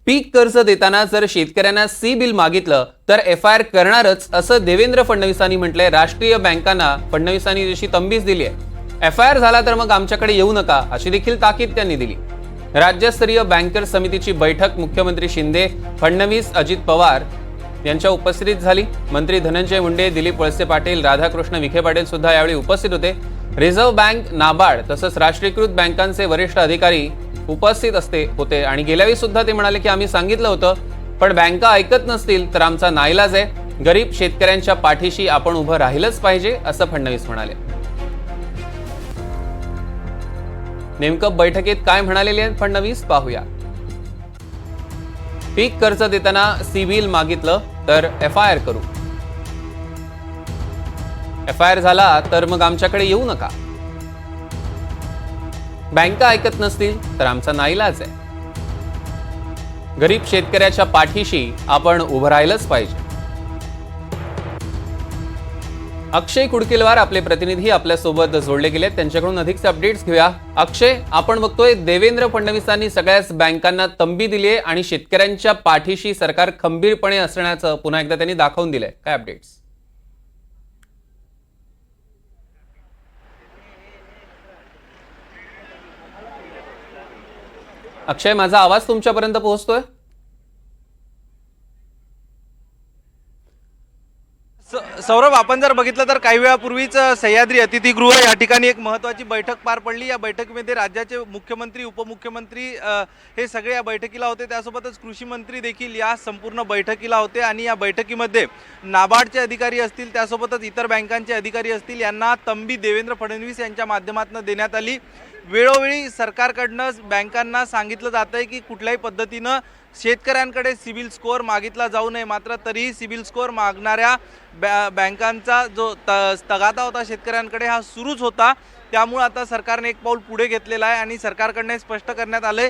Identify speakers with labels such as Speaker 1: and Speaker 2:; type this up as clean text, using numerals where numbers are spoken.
Speaker 1: पीक कर्ज देताना जर शेतकऱ्यांना सी बिल मागितलं तर FIR करणारच असं देवेंद्र फडणवीसांनी म्हटलंय। राष्ट्रीय बँकांना फडणवीसांनी जशी तंबीच दिली आहे, FIR झाला तर मग आमच्याकडे येऊ नका अशी देखील ताकीद त्यांनी दिली। राज्यस्तरीय बँकर समितीची बैठक मुख्यमंत्री शिंदे, फडणवीस, अजित पवार यांच्या उपस्थितीत झाली। मंत्री धनंजय मुंडे, दिलीप वळसे पाटील, राधाकृष्ण विखे पाटील सुद्धा यावेळी उपस्थित होते। रिझर्व्ह बँक, नाबार्ड तसंच राष्ट्रीयकृत बँकांचे वरिष्ठ अधिकारी उपस्थित होते आणि गेल्या वेळी सुद्धा ते म्हणाले की आम्ही सांगितलं होतं, पण बँका ऐकत नसतील तर आमचा नाईलाज आहे। गरीब शेतकऱ्यांच्या पाठीशी आपण उभं राहिलंच पाहिजे असं फडणवीस म्हणाले। नेमकं बैठकीत काय म्हणालेले आहेत फडणवीस पाहूया। पीक कर्ज देताना सी बिल मागितलं तर FIR करू, FIR झाला तर मग आमच्याकडे येऊ नका, बँका ऐकत नसतील तर आमचा नाईलाज आहे, गरीब शेतकऱ्याच्या पाठीशी आपण उभं राहिलंच पाहिजे। अक्षय कुडकेलवार आपले प्रतिनिधी आपल्या सोबत जोडले गेलेत, त्यांच्याकडून अधिकचे अपडेट्स घेऊया। अक्षय, आपण बघतोय देवेंद्र फडणवीसांनी सगळ्याच बँकांना तंबी दिली आहे आणि शेतकऱ्यांच्या पाठीशी सरकार खंबीरपणे असण्याचं पुन्हा एकदा त्यांनी दाखवून दिलंय, काय अपडेट्स? अक्षय, माझा आवाज तुमच्यापर्यंत पोहोचतोय?
Speaker 2: सौरभ, आपण जर बघितलं तर काही वेळापूर्वीच सह्याद्री अतिथीगृह या ठिकाणी एक महत्त्वाची बैठक पार पडली। या बैठकीमध्ये राज्याचे मुख्यमंत्री, उपमुख्यमंत्री हे सगळे या बैठकीला होते। त्यासोबतच कृषी मंत्री देखील या संपूर्ण बैठकीला होते आणि या बैठकीमध्ये नाबार्डचे अधिकारी असतील, त्यासोबतच इतर बँकांचे अधिकारी असतील, यांना तंबी देवेंद्र फडणवीस यांच्या माध्यमातून देण्यात आली। वेळोवेळी सरकारकडनं बँकांना सांगितलं जातंय की कुठल्याही पद्धतीनं शेतकऱ्यांकडे सिबिल स्कोअर मागितला जाऊ नये, मात्र तरीही सिबिल स्कोअर मागणाऱ्या बँकांचा जो तगादा होता शेतकऱ्यांकडे हा सुरूच होता। त्यामुळे आता सरकारने एक पाऊल पुढे घेतलेला आहे आणि सरकारकडनं स्पष्ट करण्यात आलंय